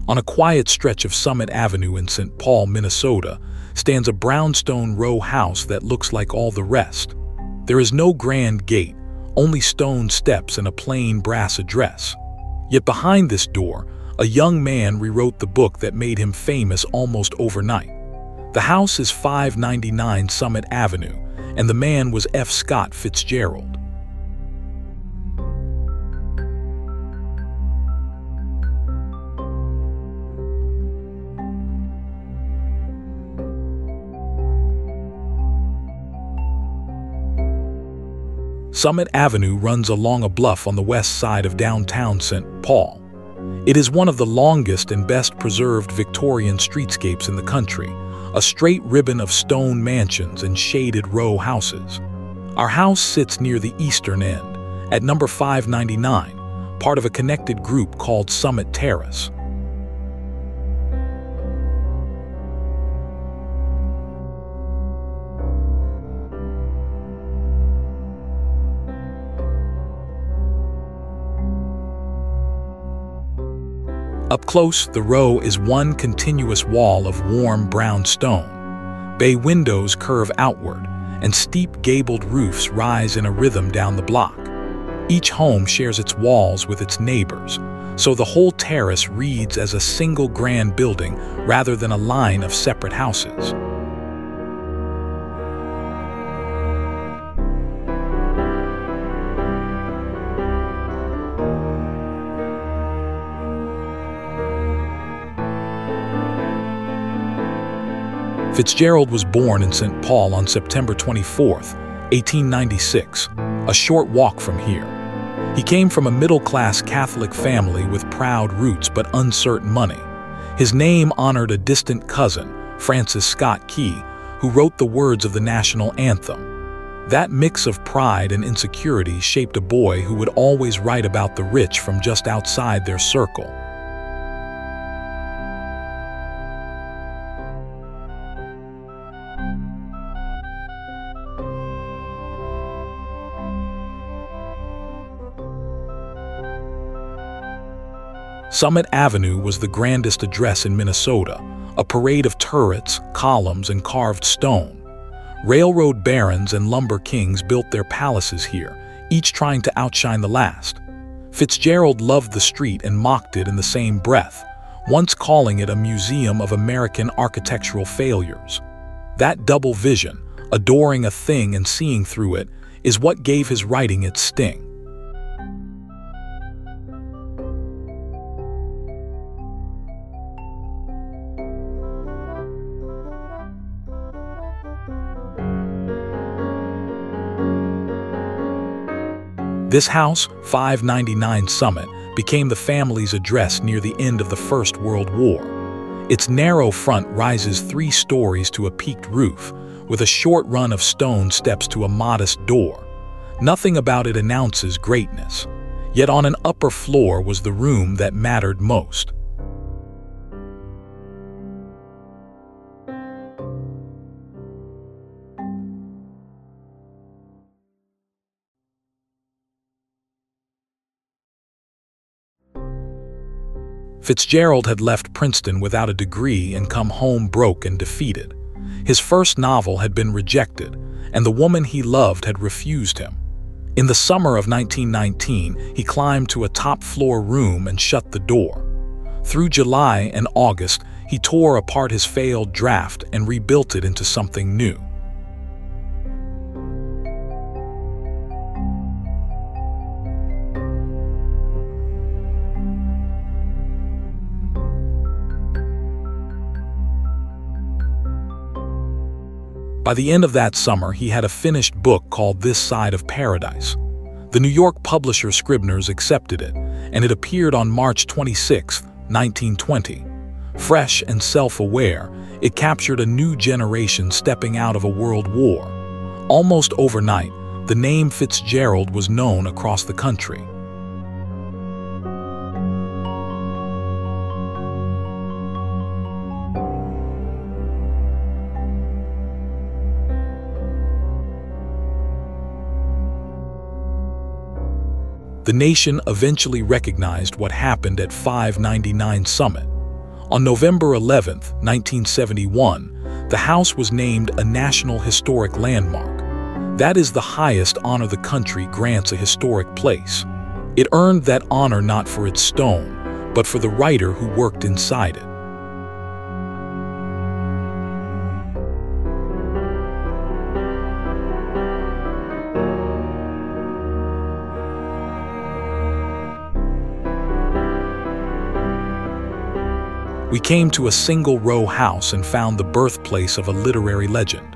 On a quiet stretch of Summit Avenue in St. Paul, Minnesota, stands a brownstone row house that looks like all the rest. There is no grand gate, only stone steps and a plain brass address. Yet behind this door, a young man rewrote the book that made him famous almost overnight. The house is 599 Summit Avenue, and the man was F. Scott Fitzgerald. Summit Avenue runs along a bluff on the west side of downtown St. Paul. It is one of the longest and best preserved Victorian streetscapes in the country, a straight ribbon of stone mansions and shaded row houses. Our house sits near the eastern end, at number 599, part of a connected group called Summit Terrace. Up close, the row is one continuous wall of warm brown stone. Bay windows curve outward, and steep gabled roofs rise in a rhythm down the block. Each home shares its walls with its neighbors, so the whole terrace reads as a single grand building rather than a line of separate houses. Fitzgerald was born in St. Paul on September 24, 1896, a short walk from here. He came from a middle-class Catholic family with proud roots but uncertain money. His name honored a distant cousin, Francis Scott Key, who wrote the words of the national anthem. That mix of pride and insecurity shaped a boy who would always write about the rich from just outside their circle. Summit Avenue was the grandest address in Minnesota, a parade of turrets, columns, and carved stone. Railroad barons and lumber kings built their palaces here, each trying to outshine the last. Fitzgerald loved the street and mocked it in the same breath, once calling it a museum of American architectural failures. That double vision, adoring a thing and seeing through it, is what gave his writing its sting. This house, 599 Summit, became the family's address near the end of the First World War. Its narrow front rises 3 stories to a peaked roof, with a short run of stone steps to a modest door. Nothing about it announces greatness, yet on an upper floor was the room that mattered most. Fitzgerald had left Princeton without a degree and come home broke and defeated. His first novel had been rejected, and the woman he loved had refused him. In the summer of 1919, he climbed to a top-floor room and shut the door. Through July and August, he tore apart his failed draft and rebuilt it into something new. By the end of that summer, he had a finished book called This Side of Paradise. The New York publisher Scribner's accepted it, and it appeared on March 26, 1920. Fresh and self-aware, it captured a new generation stepping out of a world war. Almost overnight, the name Fitzgerald was known across the country. The nation eventually recognized what happened at 599 Summit. On November 11, 1971, the house was named a National Historic Landmark. That is the highest honor the country grants a historic place. It earned that honor not for its stone, but for the writer who worked inside it. We came to a single-row house and found the birthplace of a literary legend.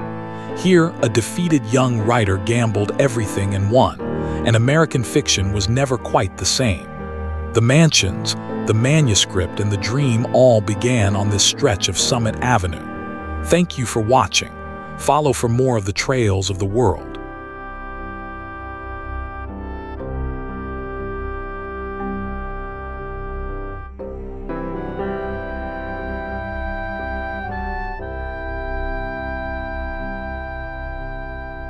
Here, a defeated young writer gambled everything and won, and American fiction was never quite the same. The mansions, the manuscript, and the dream all began on this stretch of Summit Avenue. Thank you for watching. Follow for more of the trails of the world.